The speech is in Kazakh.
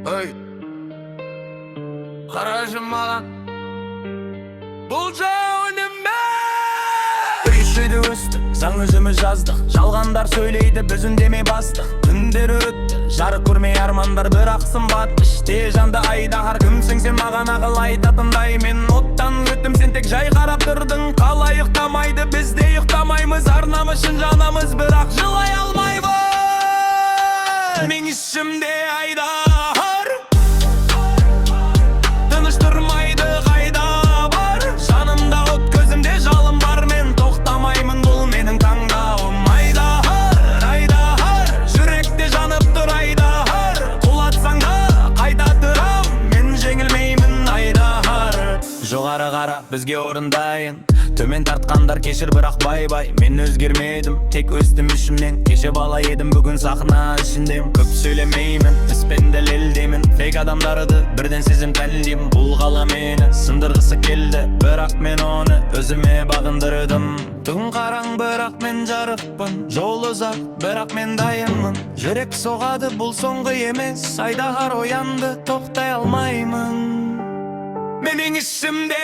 Hey, garajım falan Bulca önüme Üçlüydü üstü, sen özümüz yazdık. Жалғандар сөйлейді, біз үндемей бастық. Түндер өтті, жарық көрмей армандар, бірақсың батыш. Те жанды айдағар, кімсің сен маған ақыл айтатындай. Мен оттан өттім, сен тек жай қарап тұрдың. Қалай ұйықтамайды, біз де ұйықтамаймыз. Арнам үшін жанамыз, бірақ жылай алмаймыз. Мен ішімде айдар, тыныш тұрмайды, қайда бар. Жанымда от, көзімде жалын бар. Мен тоқтамаймын, бұл менің таңдауым. Айдар, айдар, жүректе жанып тұр айдар. Құлатсаң да қайта тұрам, мен жеңілмеймін айдар. Жоғары қара, бізге орын дайын. Төмен тартқандар кешір, бірақ бай-бай. Мен өзгермедім, тек өстім ішімнен. Кеше бала едім, бүгін сахна ішіндем. Көп сөйлемеймін, іспен дәлелдеймін. Фейк адамдарды бірден сезім тәлдеймін. Бұл қала мені сындырғысы келді, бірақ мен оны өзіме бағындырдым. Түн қараң, бірақ мен жарықпын. Жол ұзақ, бірақ мен дайынмын. Жүрек соғады, бұл соңғы емес. Айдаһар оянды, тоқтай алмаймын. Менің ішімде